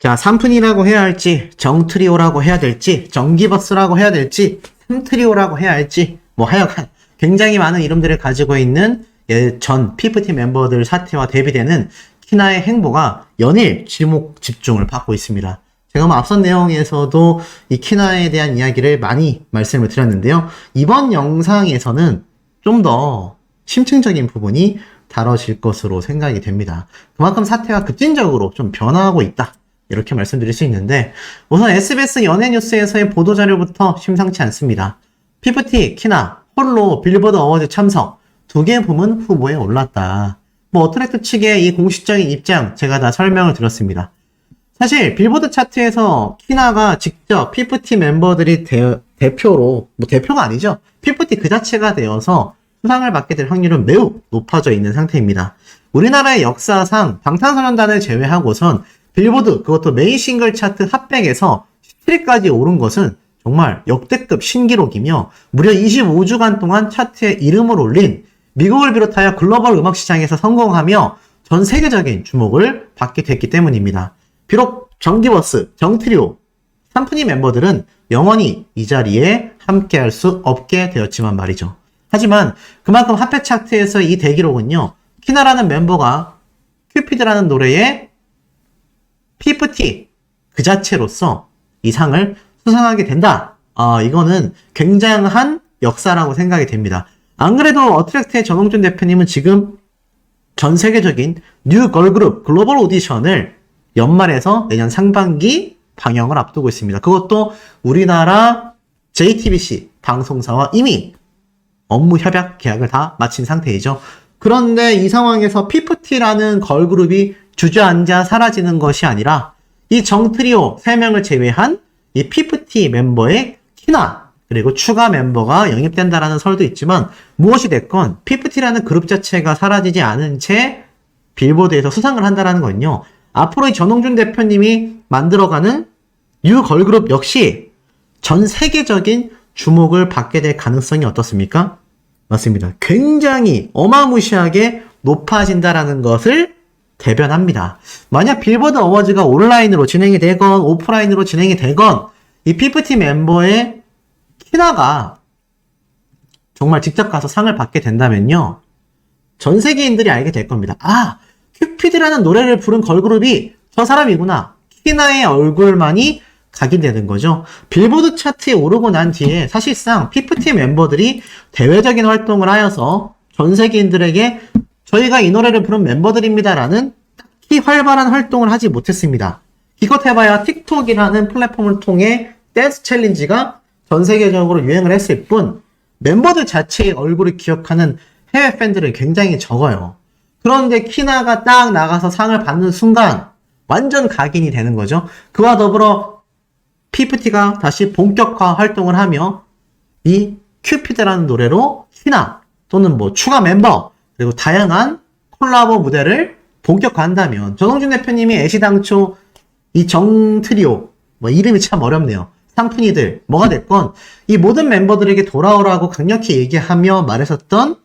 자, 삼푼이라고 해야 할지, 정트리오라고 해야 될지, 정기버스라고 해야 될지, 삼트리오라고 해야 할지, 뭐 하여간 굉장히 많은 이름들을 가지고 있는 전 피프티 멤버들 사태와 대비되는 키나의 행보가 연일 지목 집중을 받고 있습니다. 제가 뭐 앞선 내용에서도 이 키나에 대한 이야기를 많이 말씀을 드렸는데요. 이번 영상에서는 좀 더 심층적인 부분이 다뤄질 것으로 생각이 됩니다. 그만큼 사태가 급진적으로 좀 변화하고 있다. 이렇게 말씀드릴 수 있는데, 우선 SBS 연예뉴스에서의 보도자료부터 심상치 않습니다. 피프티, 키나, 홀로 빌보드 어워즈 참석, 2개 부문 후보에 올랐다. 뭐 어트랙트 측의 이 공식적인 입장 제가 다 설명을 드렸습니다. 사실 빌보드 차트에서 키나가 직접 피프티 멤버들이 대표로, 뭐 대표가 아니죠. 피프티 그 자체가 되어서 수상을 받게 될 확률은 매우 높아져 있는 상태입니다. 우리나라의 역사상 방탄소년단을 제외하고선 빌보드, 그것도 메인 싱글 차트 핫백에서 17위까지 오른 것은 정말 역대급 신기록이며 무려 25주간 동안 차트에 이름을 올린 미국을 비롯하여 글로벌 음악 시장에서 성공하며 전 세계적인 주목을 받게 됐기 때문입니다. 비록 정기버스, 정트리오, 삼푼이 멤버들은 영원히 이 자리에 함께할 수 없게 되었지만 말이죠. 하지만 그만큼 핫백 차트에서 이 대기록은요, 키나라는 멤버가 큐피드라는 노래에 피프티 그 자체로서 이 상을 수상하게 된다. 이거는 굉장한 역사라고 생각이 됩니다. 안 그래도 어트랙트의 전홍준 대표님은 지금 전 세계적인 뉴 걸그룹 글로벌 오디션을 연말에서 내년 상반기 방영을 앞두고 있습니다. 그것도 우리나라 JTBC 방송사와 이미 업무 협약 계약을 다 마친 상태이죠. 그런데 이 상황에서 피프티라는 걸그룹이 주저앉아 사라지는 것이 아니라 이 정트리오 3명을 제외한 이 피프티 멤버의 키나 그리고 추가 멤버가 영입된다라는 설도 있지만 무엇이 됐건 피프티라는 그룹 자체가 사라지지 않은 채 빌보드에서 수상을 한다라는 건요. 앞으로 이 전홍준 대표님이 만들어가는 뉴 걸그룹 역시 전 세계적인 주목을 받게 될 가능성이 어떻습니까? 맞습니다. 굉장히 어마무시하게 높아진다라는 것을 대변합니다. 만약 빌보드 어워즈가 온라인으로 진행이 되건 오프라인으로 진행이 되건 이 피프티 멤버의 키나가 정말 직접 가서 상을 받게 된다면요. 전 세계인들이 알게 될 겁니다. 아, 큐피드라는 노래를 부른 걸그룹이 저 사람이구나. 키나의 얼굴만이 각인되는 거죠. 빌보드 차트에 오르고 난 뒤에 사실상 피프티 멤버들이 대외적인 활동을 하여서 전 세계인들에게 저희가 이 노래를 부른 멤버들입니다라는 딱히 활발한 활동을 하지 못했습니다. 기껏 해봐야 틱톡이라는 플랫폼을 통해 댄스 챌린지가 전 세계적으로 유행을 했을 뿐 멤버들 자체의 얼굴을 기억하는 해외 팬들은 굉장히 적어요. 그런데 키나가 딱 나가서 상을 받는 순간 완전 각인이 되는 거죠. 그와 더불어 피프티가 다시 본격화 활동을 하며 이 큐피드라는 노래로 키나 또는 뭐 추가 멤버 그리고 다양한 콜라보 무대를 본격화한다면 전홍준 대표님이 애시당초 이 정트리오 뭐 이름이 참 어렵네요. 삼푼이들 뭐가 됐건 이 모든 멤버들에게 돌아오라고 강력히 얘기하며 말했었던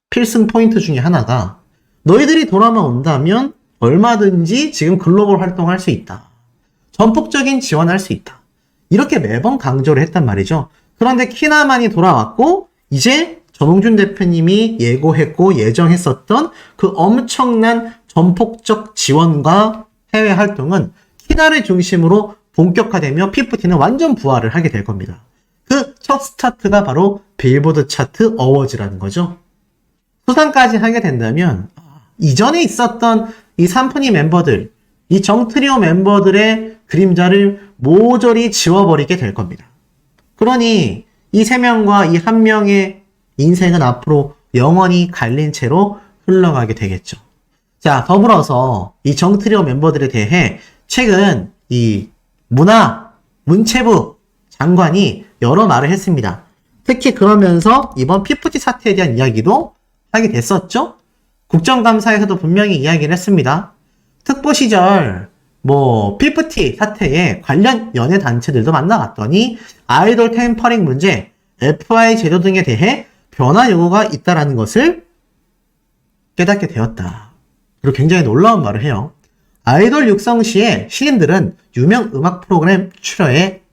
필승 포인트 중에 하나가 너희들이 돌아만 온다면 얼마든지 지금 글로벌 활동할 수 있다. 전폭적인 지원할 수 있다. 이렇게 매번 강조를 했단 말이죠. 그런데 키나만이 돌아왔고 이제 전홍준 대표님이 예고했고 예정했었던 그 엄청난 전폭적 지원과 해외 활동은 키나를 중심으로 본격화되며 피프티는 완전 부활을 하게 될 겁니다. 그 첫 스타트가 바로 빌보드 차트 어워즈라는 거죠. 수상까지 하게 된다면 이전에 있었던 이 삼푼이 멤버들, 이 정트리오 멤버들의 그림자를 모조리 지워버리게 될 겁니다. 그러니 이 3명과 이 1명의 인생은 앞으로 영원히 갈린 채로 흘러가게 되겠죠. 자, 더불어서 이 정트리오 멤버들에 대해 최근 이 문체부 장관이 여러 말을 했습니다. 특히 그러면서 이번 피프티 사태에 대한 이야기도 하게 됐었죠. 국정감사에서도 분명히 이야기를 했습니다. 특보 시절 피프티 사태에 관련 연예 단체들도 만나봤더니 아이돌 템퍼링 문제, FI 제도 등에 대해 변화 요구가 있다라는 것을 깨닫게 되었다. 그리고 굉장히 놀라운 말을 해요. 아이돌 육성 시에 신인들은 유명 음악 프로그램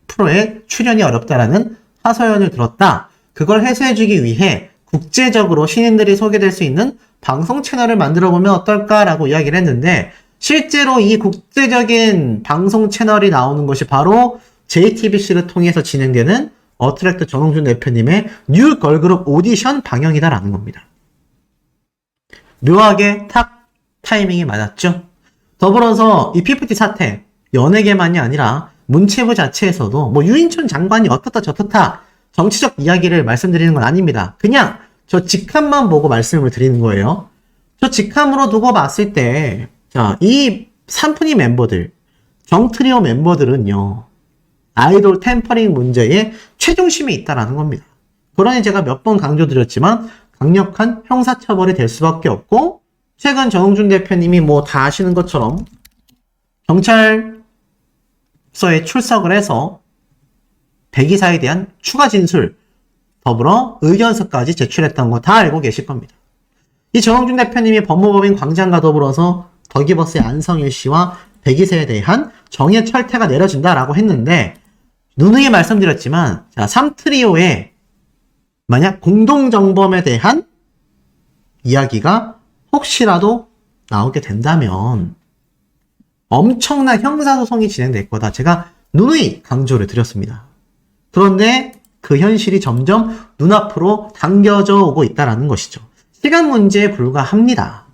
프로에 출연이 어렵다라는 하소연을 들었다. 그걸 해소해주기 위해 국제적으로 신인들이 소개될 수 있는 방송 채널을 만들어 보면 어떨까라고 이야기를 했는데, 실제로 이 국제적인 방송 채널이 나오는 것이 바로 JTBC를 통해서 진행되는 어트랙트 전홍준 대표님의 뉴 걸그룹 오디션 방영이다라는 겁니다. 묘하게 탁 타이밍이 맞았죠. 더불어서 이 PPT 사태, 연예계만이 아니라 문체부 자체에서도 뭐 유인촌 장관이 어떻다 저떻다 정치적 이야기를 말씀드리는 건 아닙니다. 그냥 저 직함만 보고 말씀을 드리는 거예요. 저 직함으로 두고 봤을 때, 자, 이 삼푼이 멤버들, 정트리오 멤버들은요, 아이돌 템퍼링 문제에 최중심에 있다라는 겁니다. 그러니 제가 몇 번 강조드렸지만 강력한 형사처벌이 될 수밖에 없고, 최근 전홍준 대표님이 뭐 다 아시는 것처럼 경찰서에 출석을 해서 대기사에 대한 추가 진술, 더불어 의견서까지 제출했던 거 다 알고 계실 겁니다. 이 전홍준 대표님이 법무법인 광장과 더불어서 더기버스의 안성일 씨와 대기사에 대한 정의 철퇴가 내려진다라고 했는데, 누누이 말씀드렸지만, 자, 3트리오의 만약 공동정범에 대한 이야기가 혹시라도 나오게 된다면 엄청난 형사소송이 진행될 거다. 제가 누누이 강조를 드렸습니다. 그런데 그 현실이 점점 눈앞으로 당겨져 오고 있다는 것이죠. 시간 문제에 불과합니다.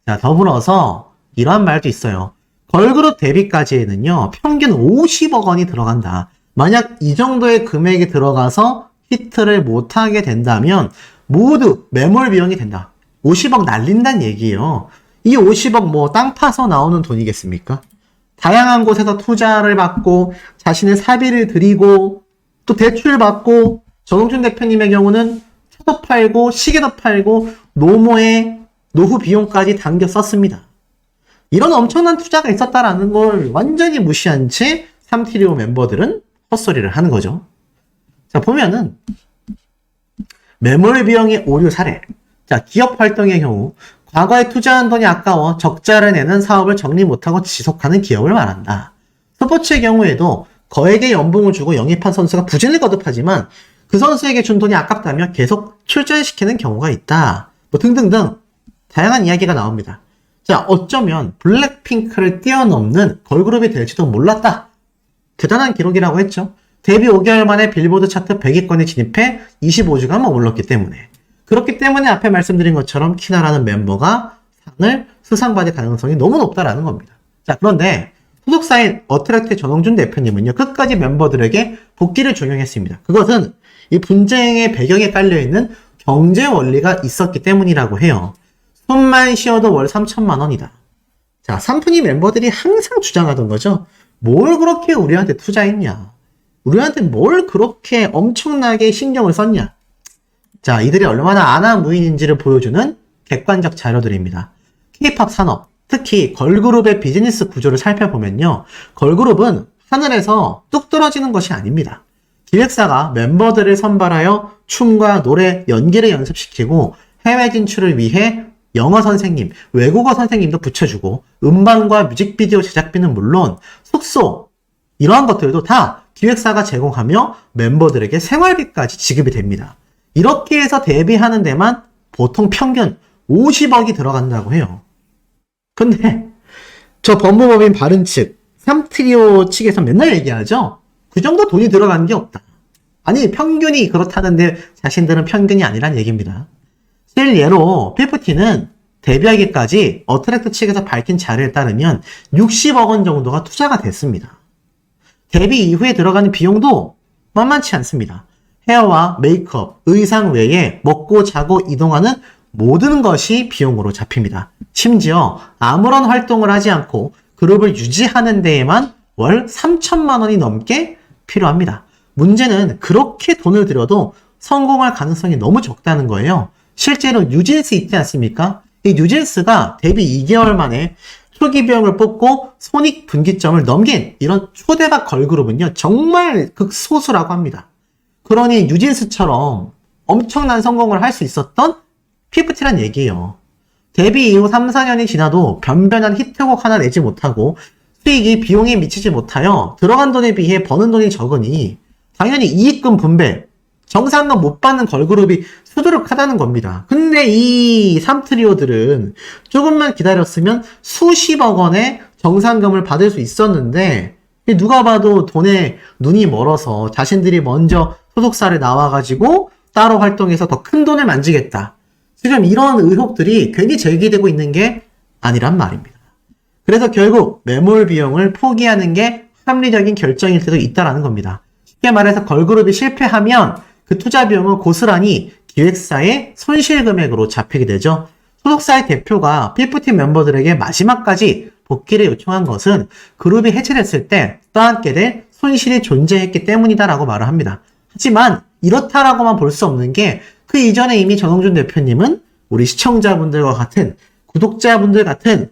자, 더불어서 이러한 말도 있어요. 걸그룹 데뷔까지에는요, 평균 50억 원이 들어간다. 만약 이 정도의 금액이 들어가서 히트를 못하게 된다면 모두 매몰 비용이 된다. 50억 날린다는 얘기예요. 이 50억 뭐 땅 파서 나오는 돈이겠습니까? 다양한 곳에서 투자를 받고 자신의 사비를 들이고 또 대출 받고, 전홍준 대표님의 경우는 차도 팔고 시계도 팔고 노모의 노후 비용까지 당겨 썼습니다. 이런 엄청난 투자가 있었다라는 걸 완전히 무시한 채 3트리오 멤버들은 헛소리를 하는 거죠. 자, 보면은 매몰 비용의 오류 사례. 자, 기업 활동의 경우 과거에 투자한 돈이 아까워 적자를 내는 사업을 정리 못하고 지속하는 기업을 말한다. 스포츠의 경우에도 거액의 연봉을 주고 영입한 선수가 부진을 거듭하지만 그 선수에게 준 돈이 아깝다며 계속 출전시키는 경우가 있다. 뭐 등등등 다양한 이야기가 나옵니다. 자, 어쩌면 블랙핑크를 뛰어넘는 걸그룹이 될지도 몰랐다. 대단한 기록이라고 했죠. 데뷔 5개월 만에 빌보드 차트 100위권에 진입해 25주간 머물렀기 때문에. 그렇기 때문에 앞에 말씀드린 것처럼 키나라는 멤버가 상을 수상받을 가능성이 너무 높다라는 겁니다. 자, 그런데 소속사인 어트랙트 전홍준 대표님은요, 끝까지 멤버들에게 복귀를 종용했습니다. 그것은 이 분쟁의 배경에 깔려있는 경제 원리가 있었기 때문이라고 해요. 숨만 쉬어도 월 3천만 원이다. 자, 삼푼이 멤버들이 항상 주장하던 거죠. 뭘 그렇게 우리한테 투자했냐? 우리한테 뭘 그렇게 엄청나게 신경을 썼냐? 자, 이들이 얼마나 아나무인인지를 보여주는 객관적 자료들입니다. K-POP 산업, 특히 걸그룹의 비즈니스 구조를 살펴보면요, 걸그룹은 하늘에서 뚝 떨어지는 것이 아닙니다. 기획사가 멤버들을 선발하여 춤과 노래, 연기를 연습시키고 해외 진출을 위해 영어 선생님, 외국어 선생님도 붙여주고 음반과 뮤직비디오 제작비는 물론 숙소, 이러한 것들도 다 기획사가 제공하며 멤버들에게 생활비까지 지급이 됩니다. 이렇게 해서 데뷔하는 데만 보통 평균 50억이 들어간다고 해요. 근데 저 법무법인 바른 측, 3트리오 측에서 맨날 얘기하죠. 그 정도 돈이 들어간 게 없다. 아니, 평균이 그렇다는데 자신들은 평균이 아니란 얘기입니다. 실예로 피프티는 데뷔하기까지 어트랙트 측에서 밝힌 자료에 따르면 60억 원 정도가 투자가 됐습니다. 데뷔 이후에 들어가는 비용도 만만치 않습니다. 헤어와 메이크업, 의상 외에 먹고 자고 이동하는 모든 것이 비용으로 잡힙니다. 심지어 아무런 활동을 하지 않고 그룹을 유지하는 데에만 월 3천만 원이 넘게 필요합니다. 문제는 그렇게 돈을 들여도 성공할 가능성이 너무 적다는 거예요. 실제로 뉴진스 있지 않습니까? 이 뉴진스가 데뷔 2개월 만에 초기 비용을 뽑고 손익분기점을 넘긴 이런 초대박 걸그룹은요, 정말 극소수라고 합니다. 그러니 뉴진스처럼 엄청난 성공을 할 수 있었던 피프티란 얘기예요. 데뷔 이후 3, 4년이 지나도 변변한 히트곡 하나 내지 못하고 수익이 비용에 미치지 못하여 들어간 돈에 비해 버는 돈이 적으니 당연히 이익금 분배, 정상금 못 받는 걸그룹이 수두룩하다는 겁니다. 근데 이 3트리오들은 조금만 기다렸으면 수십억 원의 정상금을 받을 수 있었는데 누가 봐도 돈에 눈이 멀어서 자신들이 먼저 소속사를 나와가지고 따로 활동해서 더 큰 돈을 만지겠다. 지금 이런 의혹들이 괜히 제기되고 있는 게 아니란 말입니다. 그래서 결국 매몰 비용을 포기하는 게 합리적인 결정일 때도 있다라는 겁니다. 쉽게 말해서 걸그룹이 실패하면 그 투자 비용은 고스란히 기획사의 손실 금액으로 잡히게 되죠. 소속사의 대표가 피프티 멤버들에게 마지막까지 복귀를 요청한 것은 그룹이 해체됐을 때 떠안게 될 손실이 존재했기 때문이다라고 말을 합니다. 하지만 이렇다라고만 볼 수 없는 게 그 이전에 이미 전홍준 대표님은 우리 시청자분들과 같은 구독자분들 같은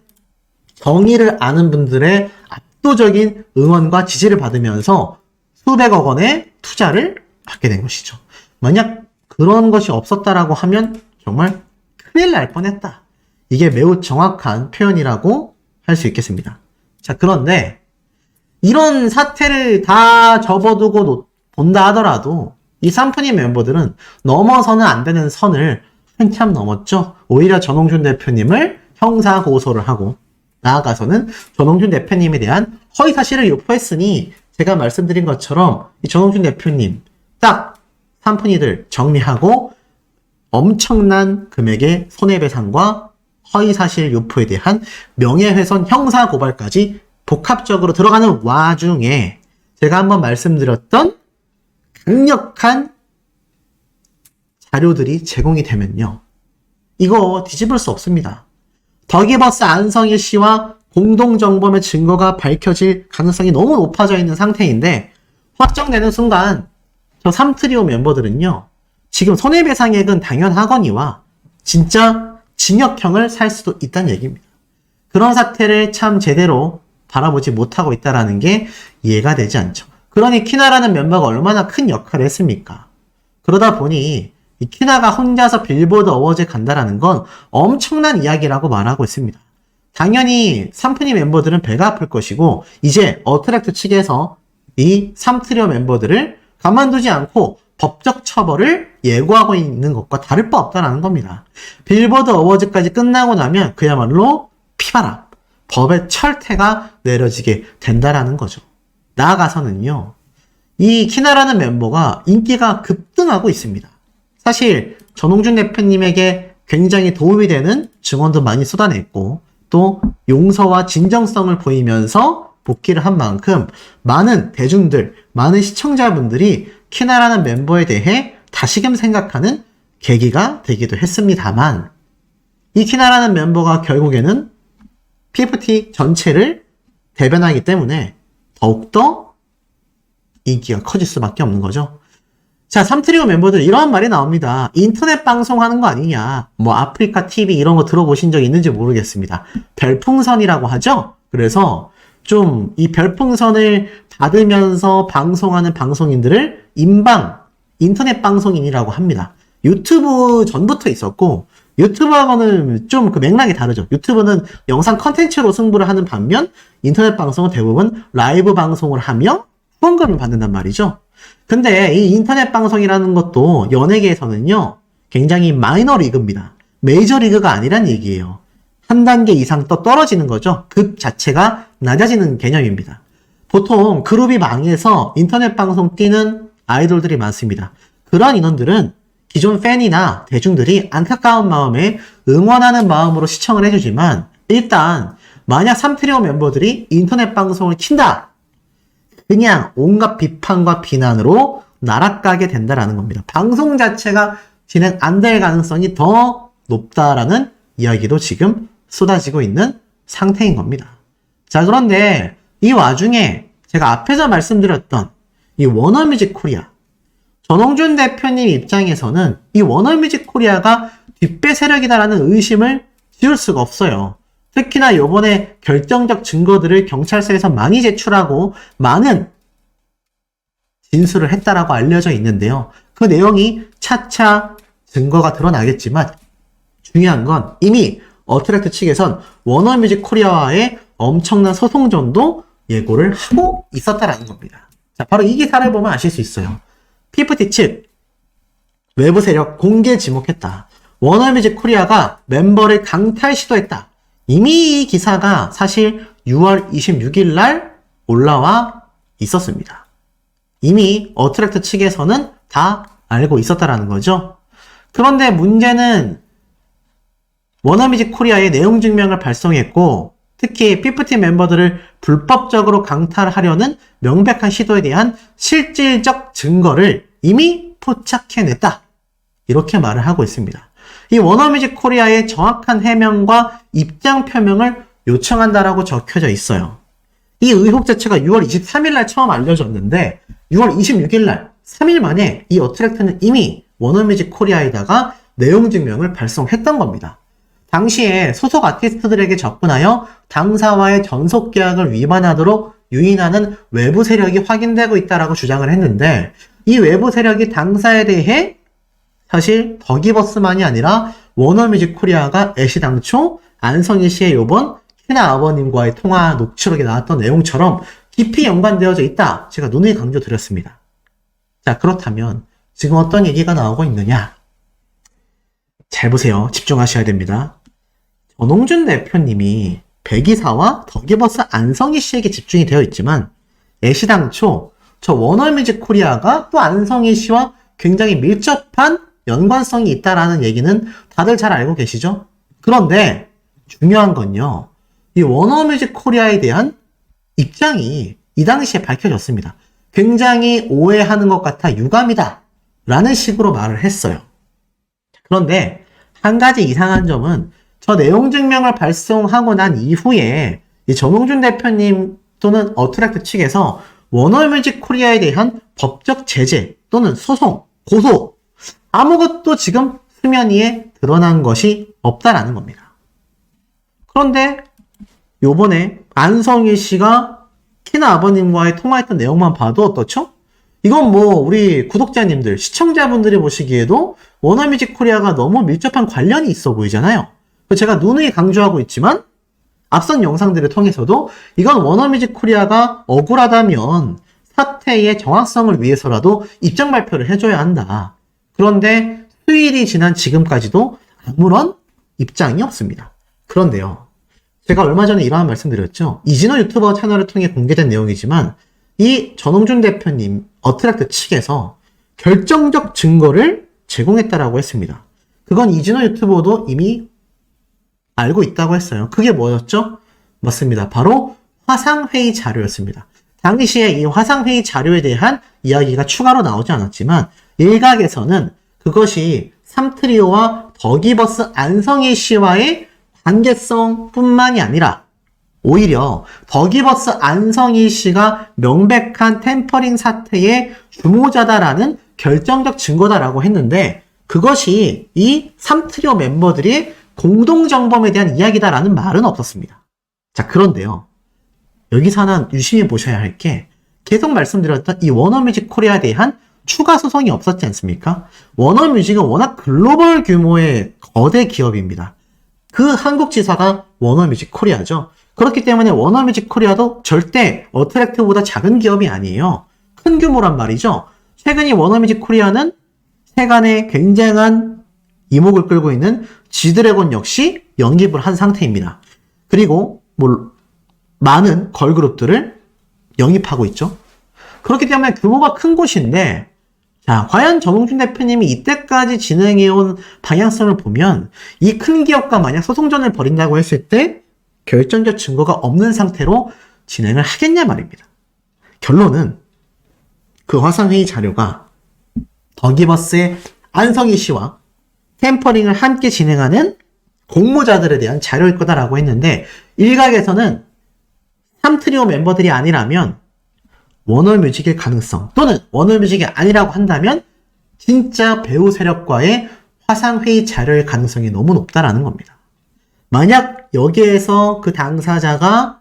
정의를 아는 분들의 압도적인 응원과 지지를 받으면서 수백억 원의 투자를 받게 된 것이죠. 만약 그런 것이 없었다라고 하면 정말 큰일 날 뻔했다. 이게 매우 정확한 표현이라고 할 수 있겠습니다. 자, 그런데 이런 사태를 다 접어두고 본다 하더라도 이 삼프니 멤버들은 넘어서는 안 되는 선을 한참 넘었죠. 오히려 전홍준 대표님을 형사 고소를 하고 나아가서는 전홍준 대표님에 대한 허위 사실을 유포했으니 제가 말씀드린 것처럼 이 전홍준 대표님 딱 삼프니들 정리하고 엄청난 금액의 손해배상과 허위사실 유포에 대한 명예훼손 형사고발까지 복합적으로 들어가는 와중에 제가 한번 말씀드렸던 강력한 자료들이 제공이 되면요. 이거 뒤집을 수 없습니다. 더기버스 안성일 씨와 공동정범의 증거가 밝혀질 가능성이 너무 높아져 있는 상태인데 확정되는 순간 저 3트리오 멤버들은요. 지금 손해배상액은 당연하거니와 진짜 징역형을 살 수도 있다는 얘기입니다. 그런 사태를 참 제대로 바라보지 못하고 있다는 게 이해가 되지 않죠. 그러니 키나라는 멤버가 얼마나 큰 역할을 했습니까? 그러다 보니 이 키나가 혼자서 빌보드 어워즈에 간다라는 건 엄청난 이야기라고 말하고 있습니다. 당연히 삼프니 멤버들은 배가 아플 것이고 이제 어트랙트 측에서 이 3트리오 멤버들을 가만두지 않고 법적 처벌을 예고하고 있는 것과 다를 바 없다는 겁니다. 빌보드 어워즈까지 끝나고 나면 그야말로 피바람, 법의 철퇴가 내려지게 된다라는 거죠. 나아가서는요, 이 키나라는 멤버가 인기가 급등하고 있습니다. 사실 전홍준 대표님에게 굉장히 도움이 되는 증언도 많이 쏟아냈고 또 용서와 진정성을 보이면서 복귀를 한 만큼 많은 대중들, 많은 시청자분들이 키나라는 멤버에 대해 다시금 생각하는 계기가 되기도 했습니다만 이 키나라는 멤버가 결국에는 PFT 전체를 대변하기 때문에 더욱더 인기가 커질 수밖에 없는 거죠. 자, 3트리오 멤버들 이런 말이 나옵니다. 인터넷 방송하는 거 아니냐. 뭐 아프리카 TV 이런 거 들어보신 적 있는지 모르겠습니다. 별풍선이라고 하죠. 그래서 좀 이 별풍선을 받으면서 방송하는 방송인들을 인방, 인터넷 방송인이라고 합니다. 유튜브 전부터 있었고 유튜브하고는 좀 그 맥락이 다르죠. 유튜브는 영상 컨텐츠로 승부를 하는 반면 인터넷 방송은 대부분 라이브 방송을 하며 후원금을 받는단 말이죠. 근데 이 인터넷 방송이라는 것도 연예계에서는요 굉장히 마이너 리그입니다. 메이저 리그가 아니란 얘기예요. 한 단계 이상 또 떨어지는 거죠. 급 자체가 낮아지는 개념입니다. 보통 그룹이 망해서 인터넷 방송 뛰는 아이돌들이 많습니다. 그런 인원들은 기존 팬이나 대중들이 안타까운 마음에 응원하는 마음으로 시청을 해주지만 일단 만약 3트리오 멤버들이 인터넷 방송을 킨다! 그냥 온갖 비판과 비난으로 날아가게 된다라는 겁니다. 방송 자체가 진행 안 될 가능성이 더 높다라는 이야기도 지금 쏟아지고 있는 상태인 겁니다. 자, 그런데 이 와중에 제가 앞에서 말씀드렸던 이 워너뮤직 코리아 전홍준 대표님 입장에서는 이 워너뮤직 코리아가 뒷배 세력이다라는 의심을 지울 수가 없어요. 특히나 요번에 결정적 증거들을 경찰서에서 많이 제출하고 많은 진술을 했다라고 알려져 있는데요. 그 내용이 차차 증거가 드러나겠지만 중요한 건 이미 어트랙트 측에선 워너뮤직 코리아와의 엄청난 소송전도 예고를 하고 있었다라는 겁니다. 자, 바로 이 기사를 보면 아실 수 있어요. PFT 측 외부 세력 공개 지목했다. 워너뮤직 코리아가 멤버를 강탈 시도했다. 이미 이 기사가 사실 6월 26일 날 올라와 있었습니다. 이미 어트랙트 측에서는 다 알고 있었다라는 거죠. 그런데 문제는 워너뮤직 코리아의 내용 증명을 발송했고 특히 피프티 멤버들을 불법적으로 강탈하려는 명백한 시도에 대한 실질적 증거를 이미 포착해냈다. 이렇게 말을 하고 있습니다. 이 워너뮤직 코리아의 정확한 해명과 입장 표명을 요청한다라고 적혀져 있어요. 이 의혹 자체가 6월 23일 날 처음 알려졌는데 6월 26일 날 3일 만에 이 어트랙트는 이미 워너뮤직 코리아에다가 내용 증명을 발송했던 겁니다. 당시에 소속 아티스트들에게 접근하여 당사와의 전속 계약을 위반하도록 유인하는 외부 세력이 확인되고 있다라고 주장을 했는데 이 외부 세력이 당사에 대해 사실 더기버스만이 아니라 워너뮤직 코리아가 애시당초 안성희 씨의 요번 키나 아버님과의 통화 녹취록에 나왔던 내용처럼 깊이 연관되어져 있다. 제가 누누이 강조드렸습니다. 자, 그렇다면 지금 어떤 얘기가 나오고 있느냐? 잘 보세요. 집중하셔야 됩니다. 전홍준 대표님이 백이사와 더기버스 안성희 씨에게 집중이 되어 있지만 애시당초 저 워너뮤직 코리아가 또 안성희 씨와 굉장히 밀접한 연관성이 있다라는 얘기는 다들 잘 알고 계시죠? 그런데 중요한 건요. 이 워너뮤직 코리아에 대한 입장이 이 당시에 밝혀졌습니다. 굉장히 오해하는 것 같아 유감이다 라는 식으로 말을 했어요. 그런데 한 가지 이상한 점은 저 내용 증명을 발송하고 난 이후에 이 전홍준 대표님 또는 어트랙트 측에서 워너뮤직 코리아에 대한 법적 제재 또는 소송, 고소 아무것도 지금 수면 위에 드러난 것이 없다라는 겁니다. 그런데 요번에 안성희 씨가 키나 아버님과의 통화했던 내용만 봐도 어떻죠? 이건 뭐 우리 구독자님들, 시청자분들이 보시기에도 워너뮤직 코리아가 너무 밀접한 관련이 있어 보이잖아요. 제가 누누이 강조하고 있지만 앞선 영상들을 통해서도 이건 워너뮤직 코리아가 억울하다면 사태의 정확성을 위해서라도 입장 발표를 해줘야 한다. 그런데 수일이 지난 지금까지도 아무런 입장이 없습니다. 그런데요. 제가 얼마 전에 이러한 말씀드렸죠. 이진호 유튜버 채널을 통해 공개된 내용이지만 이 전홍준 대표님 어트랙트 측에서 결정적 증거를 제공했다라고 했습니다. 그건 이진호 유튜버도 이미 알고 있다고 했어요. 그게 뭐였죠? 맞습니다. 바로 화상회의 자료였습니다. 당시에 이 화상회의 자료에 대한 이야기가 추가로 나오지 않았지만 일각에서는 그것이 3트리오와 더기버스 안성희 씨와의 관계성 뿐만이 아니라 오히려 더기버스 안성희 씨가 명백한 템퍼링 사태의 주모자다라는 결정적 증거다라고 했는데 그것이 이 3트리오 멤버들이 공동정범에 대한 이야기다라는 말은 없었습니다. 자, 그런데요. 여기서 하나 유심히 보셔야 할 게 계속 말씀드렸던 이 워너뮤직 코리아에 대한 추가 소송이 없었지 않습니까? 워너뮤직은 워낙 글로벌 규모의 거대 기업입니다. 그 한국 지사가 워너뮤직 코리아죠. 그렇기 때문에 워너뮤직 코리아도 절대 어트랙트보다 작은 기업이 아니에요. 큰 규모란 말이죠. 최근 이 워너뮤직 코리아는 세간에 굉장한 이목을 끌고 있는 G드래곤 역시 영입을 한 상태입니다. 그리고 많은 걸그룹들을 영입하고 있죠. 그렇기 때문에 규모가 큰 곳인데 자, 과연 전홍준 대표님이 이때까지 진행해온 방향성을 보면 이 큰 기업과 만약 소송전을 벌인다고 했을 때 결정적 증거가 없는 상태로 진행을 하겠냐 말입니다. 결론은 그 화상회의 자료가 더기버스의 안성희 씨와 템퍼링을 함께 진행하는 공모자들에 대한 자료일 거다라고 했는데 일각에서는 3트리오 멤버들이 아니라면 워너뮤직일 가능성 또는 워너뮤직이 아니라고 한다면 진짜 배우 세력과의 화상회의 자료일 가능성이 너무 높다라는 겁니다. 만약 여기에서 그 당사자가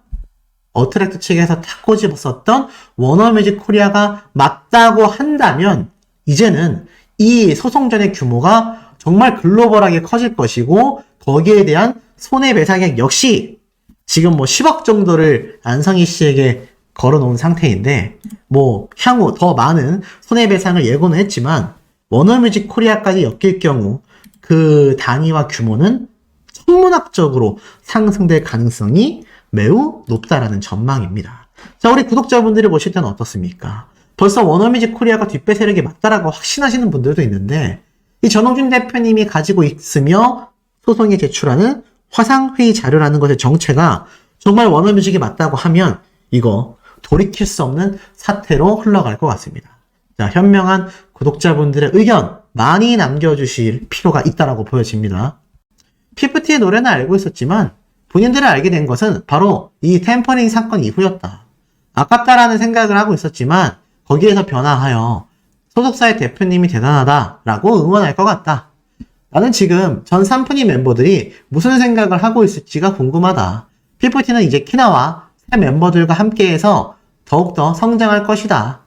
어트랙트 측에서 탁 꼬집었었던 워너뮤직 코리아가 맞다고 한다면 이제는 이 소송전의 규모가 정말 글로벌하게 커질 것이고 거기에 대한 손해배상액 역시 지금 뭐 10억 정도를 안성희 씨에게 걸어놓은 상태인데, 뭐 향후 더 많은 손해배상을 예고는 했지만 워너뮤직 코리아까지 엮일 경우 그 단위와 규모는 천문학적으로 상승될 가능성이 매우 높다라는 전망입니다. 자, 우리 구독자분들이 보실 때는 어떻습니까? 벌써 워너뮤직 코리아가 뒷배 세력이 맞다라고 확신하시는 분들도 있는데, 이 전홍준 대표님이 가지고 있으며 소송에 제출하는 화상회의 자료라는 것의 정체가 정말 워너뮤직이 맞다고 하면 이거 돌이킬 수 없는 사태로 흘러갈 것 같습니다. 자, 현명한 구독자분들의 의견 많이 남겨주실 필요가 있다라고 보여집니다. 피프티의 노래는 알고 있었지만 본인들을 알게 된 것은 바로 이 템퍼링 사건 이후였다. 아깝다라는 생각을 하고 있었지만 거기에서 변화하여 소속사의 대표님이 대단하다라고 응원할 것 같다. 나는 지금 전 삼프니 멤버들이 무슨 생각을 하고 있을지가 궁금하다. 피프티는 이제 키나와 새 멤버들과 함께해서 더욱더 성장할 것이다.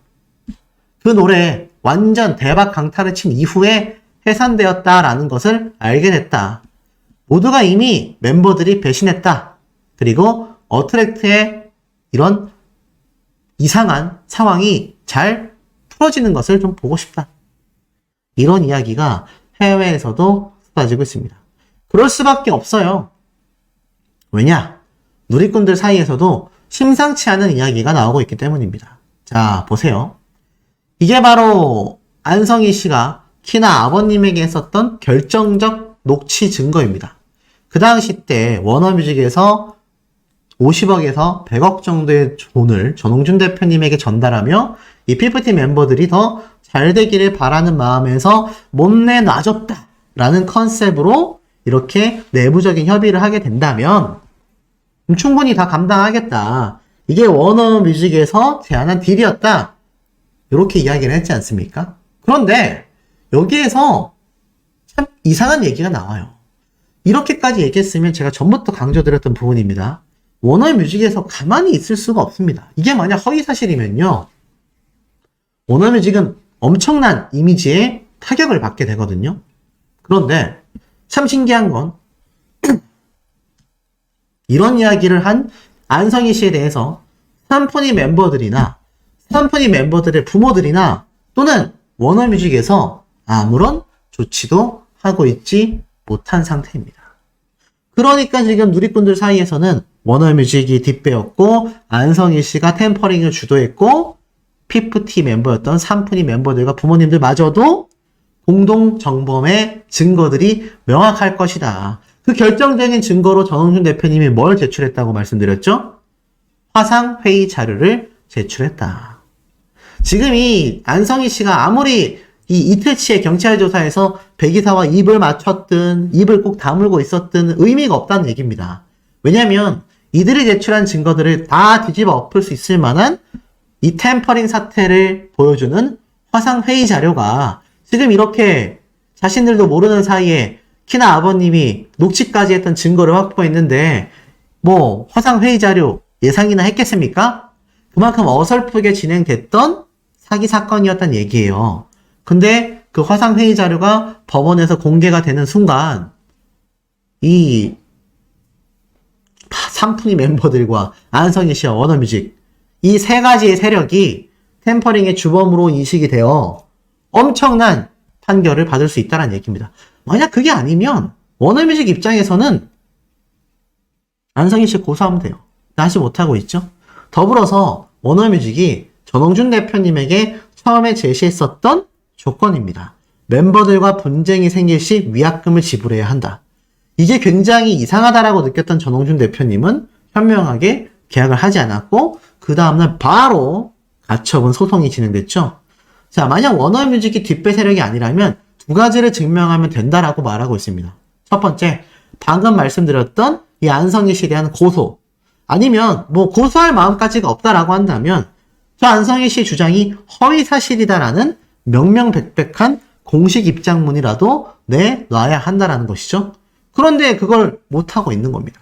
그 노래 완전 대박 강타를 친 이후에 해산되었다라는 것을 알게 됐다. 모두가 이미 멤버들이 배신했다. 그리고 어트랙트의 이런 이상한 상황이 잘 풀어지는 것을 좀 보고 싶다. 이런 이야기가 해외에서도 쏟아지고 있습니다. 그럴 수밖에 없어요. 왜냐? 누리꾼들 사이에서도 심상치 않은 이야기가 나오고 있기 때문입니다. 자, 보세요. 이게 바로 안성희 씨가 키나 아버님에게 했었던 결정적 녹취 증거입니다. 그 당시 때 워너뮤직에서 50억에서 100억 정도의 돈을 전홍준 대표님에게 전달하며 이 피프티 멤버들이 더 잘 되기를 바라는 마음에서 못 내놔줬다 라는 컨셉으로 이렇게 내부적인 협의를 하게 된다면 충분히 다 감당하겠다. 이게 워너뮤직에서 제안한 딜이었다. 이렇게 이야기를 했지 않습니까? 그런데 여기에서 참 이상한 얘기가 나와요. 이렇게까지 얘기했으면 제가 전부터 강조드렸던 부분입니다. 워너뮤직에서 가만히 있을 수가 없습니다. 이게 만약 허위사실이면요. 워너뮤직은 엄청난 이미지에 타격을 받게 되거든요. 그런데 참 신기한 건 이런 이야기를 한 안성희 씨에 대해서 삼프니 멤버들이나 삼프니 멤버들의 부모들이나 또는 워너뮤직에서 아무런 조치도 하고 있지 못한 상태입니다. 그러니까 지금 누리꾼들 사이에서는 워너뮤직이 뒷배였고 안성희 씨가 템퍼링을 주도했고 피프티 멤버였던 삼프니 멤버들과 부모님들마저도 공동 정범의 증거들이 명확할 것이다. 그 결정적인 증거로 전홍준 대표님이 뭘 제출했다고 말씀드렸죠? 화상회의 자료를 제출했다. 지금 이 안성희 씨가 아무리 이 이틀치의 경찰 조사에서 백이사와 입을 맞췄든 입을 꼭 다물고 있었든 의미가 없다는 얘기입니다. 왜냐하면 이들이 제출한 증거들을 다 뒤집어 엎을 수 있을 만한 이 템퍼링 사태를 보여주는 화상회의 자료가 지금 이렇게 자신들도 모르는 사이에 키나 아버님이 녹취까지 했던 증거를 확보했는데 뭐 화상회의 자료 예상이나 했겠습니까? 그만큼 어설프게 진행됐던 사기 사건이었단 얘기예요. 근데 그 화상회의 자료가 법원에서 공개가 되는 순간 이 삼프니 멤버들과 안성희 씨와 워너뮤직 이 세 가지의 세력이 템퍼링의 주범으로 인식이 되어 엄청난 판결을 받을 수 있다는 얘기입니다. 만약 그게 아니면 워너뮤직 입장에서는 안성희 씨 고소하면 돼요. 하지 못하고 있죠. 더불어서 워너뮤직이 전홍준 대표님에게 처음에 제시했었던 조건입니다. 멤버들과 분쟁이 생길 시 위약금을 지불해야 한다. 이게 굉장히 이상하다라고 느꼈던 전홍준 대표님은 현명하게 계약을 하지 않았고 그 다음날 바로 가처분 소송이 진행됐죠. 자, 만약 워너뮤직이 뒷배 세력이 아니라면 두 가지를 증명하면 된다라고 말하고 있습니다. 첫 번째, 방금 말씀드렸던 이 안성희 씨에 대한 고소, 아니면 뭐 고소할 마음까지가 없다라고 한다면 저 안성희 씨의 주장이 허위사실이다라는 명명백백한 공식 입장문이라도 내놔야 한다라는 것이죠. 그런데 그걸 못하고 있는 겁니다.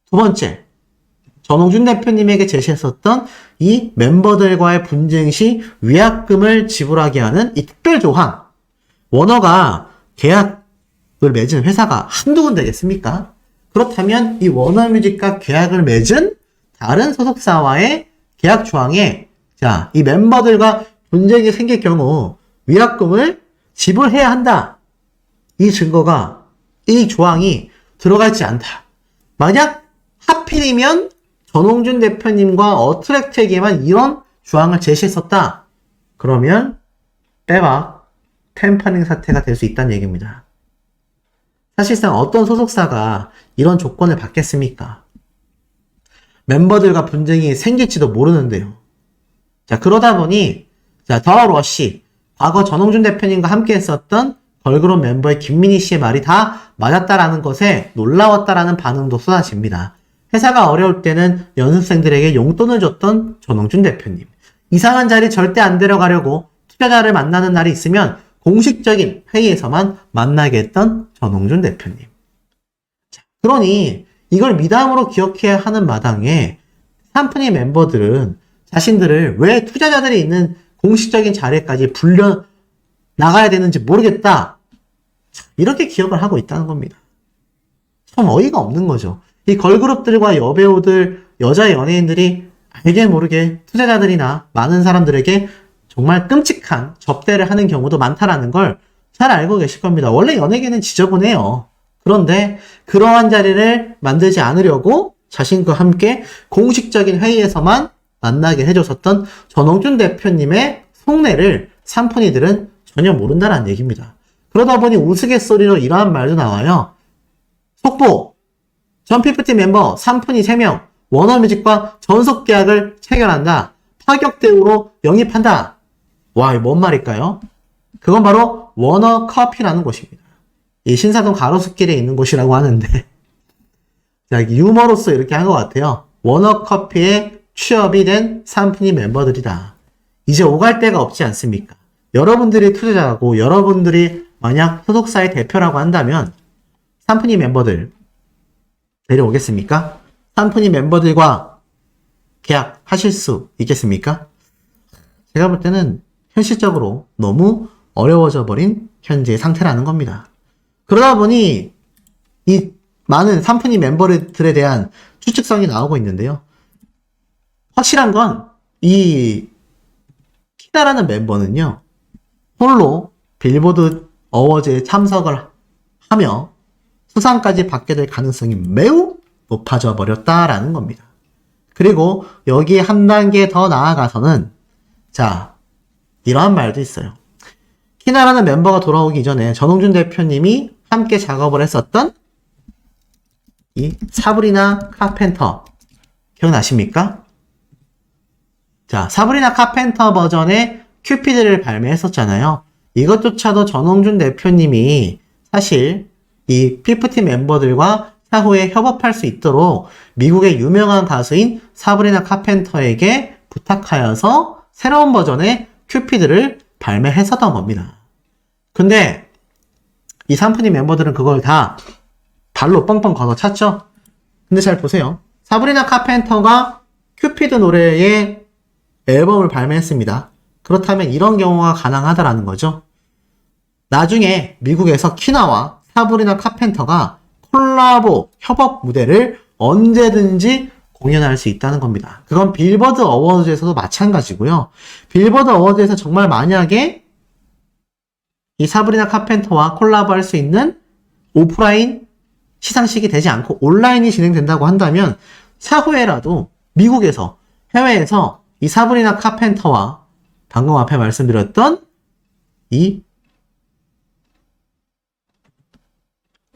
두 번째, 전홍준 대표님에게 제시했었던 이 멤버들과의 분쟁 시 위약금을 지불하게 하는 이 특별조항. 워너가 계약을 맺은 회사가 한두 군데겠습니까? 그렇다면 이 워너뮤직과 계약을 맺은 다른 소속사와의 계약 조항에 자, 이 멤버들과 분쟁이 생길 경우 위약금을 지불해야 한다. 이 증거가 이 조항이 들어가 있지 않다. 만약 하필이면 전홍준 대표님과 어트랙트에게만 이런 조항을 제시했었다. 그러면 빼박 템퍼링 사태가 될 수 있다는 얘기입니다. 사실상 어떤 소속사가 이런 조건을 받겠습니까? 멤버들과 분쟁이 생길지도 모르는데요. 자, 그러다 보니 자, 더 러쉬 과거 전홍준 대표님과 함께 했었던 걸그룹 멤버의 김민희 씨의 말이 다 맞았다라는 것에 놀라웠다라는 반응도 쏟아집니다. 회사가 어려울 때는 연습생들에게 용돈을 줬던 전홍준 대표님. 이상한 자리 절대 안 데려가려고 투자자를 만나는 날이 있으면 공식적인 회의에서만 만나게 했던 전홍준 대표님. 자, 그러니 이걸 미담으로 기억해야 하는 마당에 삼프니 멤버들은 자신들을 왜 투자자들이 있는 공식적인 자리까지 불려 나가야 되는지 모르겠다. 이렇게 기억을 하고 있다는 겁니다. 참 어이가 없는 거죠. 이 걸그룹들과 여배우들, 여자 연예인들이 알게 모르게 투자자들이나 많은 사람들에게 정말 끔찍한 접대를 하는 경우도 많다라는 걸 잘 알고 계실 겁니다. 원래 연예계는 지저분해요. 그런데 그러한 자리를 만들지 않으려고 자신과 함께 공식적인 회의에서만 만나게 해줬었던 전홍준 대표님의 속내를 삼푼이들은 전혀 모른다는 얘기입니다. 그러다 보니 우스갯소리로 이러한 말도 나와요. 속보! 전 피프티 멤버 삼푼이 3명 워너뮤직과 전속 계약을 체결한다. 파격 대우로 영입한다. 와, 이거 뭔 말일까요? 그건 바로 워너커피라는 곳입니다. 이 신사동 가로수길에 있는 곳이라고 하는데 자, 유머로서 이렇게 한 것 같아요. 워너커피에 취업이 된 삼푼이 멤버들이다. 이제 오갈 데가 없지 않습니까? 여러분들이 투자자고 여러분들이 만약 소속사의 대표라고 한다면 삼푼이 멤버들 데려오겠습니까? 삼푼이 멤버들과 계약하실 수 있겠습니까? 제가 볼 때는 현실적으로 너무 어려워져 버린 현재의 상태라는 겁니다. 그러다 보니 이 많은 삼푼이 멤버들에 대한 추측성이 나오고 있는데요. 확실한 건 이 키나라는 멤버는요. 홀로 빌보드 어워즈에 참석을 하며 수상까지 받게 될 가능성이 매우 높아져 버렸다라는 겁니다. 그리고 여기에 한 단계 더 나아가서는 자, 이러한 말도 있어요. 키나라는 멤버가 돌아오기 전에 전홍준 대표님이 함께 작업을 했었던 이 사브리나 카펜터 기억나십니까? 자, 사브리나 카펜터 버전의 큐피드를 발매했었잖아요. 이것조차도 전홍준 대표님이 사실 이 피프티 멤버들과 향후에 협업할 수 있도록 미국의 유명한 가수인 사브리나 카펜터에게 부탁하여서 새로운 버전의 큐피드를 발매했었던 겁니다. 근데 이 삼푼이 멤버들은 그걸 다 발로 뻥뻥 걷어찼죠? 근데 잘 보세요. 사브리나 카펜터가 큐피드 노래의 앨범을 발매했습니다. 그렇다면 이런 경우가 가능하다라는 거죠. 나중에 미국에서 키나와 사브리나 카펜터가 콜라보 협업 무대를 언제든지 공연할 수 있다는 겁니다. 그건 빌보드 어워즈에서도 마찬가지고요. 빌보드 어워즈에서 정말 만약에 이 사브리나 카펜터와 콜라보할 수 있는 오프라인 시상식이 되지 않고 온라인이 진행된다고 한다면 사후에라도 미국에서 해외에서 이 사브리나 카펜터와 방금 앞에 말씀드렸던 이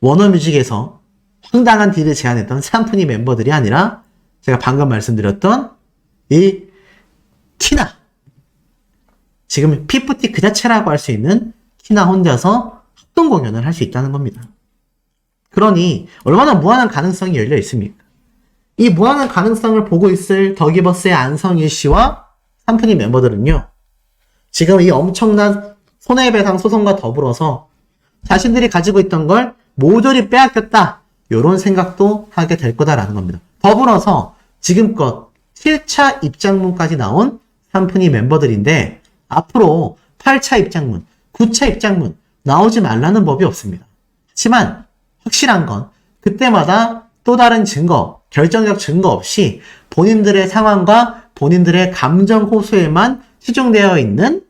워너뮤직에서 황당한 딜을 제안했던 삼푼이 멤버들이 아니라 제가 방금 말씀드렸던 이 키나, 지금 피프티 그 자체라고 할 수 있는 키나 혼자서 합동 공연을 할 수 있다는 겁니다. 그러니 얼마나 무한한 가능성이 열려 있습니까? 이 무한한 가능성을 보고 있을 더기버스의 안성일 씨와 삼푼이 멤버들은요, 지금 이 엄청난 손해배상 소송과 더불어서 자신들이 가지고 있던 걸 모조리 빼앗겼다, 이런 생각도 하게 될 거다라는 겁니다. 더불어서 지금껏 7차 입장문까지 나온 삼푼이 멤버들인데 앞으로 8차 입장문, 9차 입장문 나오지 말라는 법이 없습니다. 하지만 확실한 건 그때마다 또 다른 증거, 결정적 증거 없이 본인들의 상황과 본인들의 감정 호소에만 치중되어 있는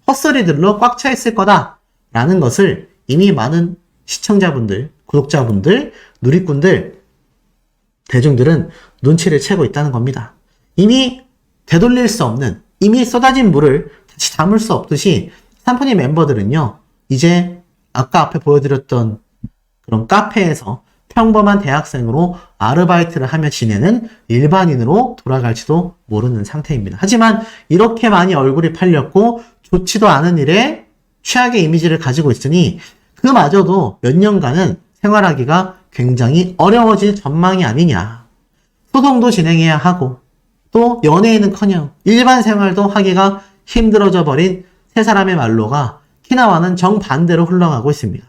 헛소리들로 꽉 차 있을 거다라는 것을 이미 많은 시청자분들, 구독자분들, 누리꾼들, 대중들은 눈치를 채고 있다는 겁니다. 이미 되돌릴 수 없는, 이미 쏟아진 물을 다시 담을 수 없듯이 삼프니 멤버들은요, 이제 아까 앞에 보여드렸던 그런 카페에서 평범한 대학생으로 아르바이트를 하며 지내는 일반인으로 돌아갈지도 모르는 상태입니다. 하지만 이렇게 많이 얼굴이 팔렸고 좋지도 않은 일에 최악의 이미지를 가지고 있으니 그마저도 몇 년간은 생활하기가 굉장히 어려워질 전망이 아니냐. 소송도 진행해야 하고 또 연애는커녕 일반 생활도 하기가 힘들어져 버린 세 사람의 말로가 키나와는 정반대로 흘러가고 있습니다.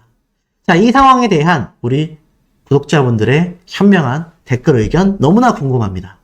자, 이 상황에 대한 우리 구독자분들의 현명한 댓글 의견 너무나 궁금합니다.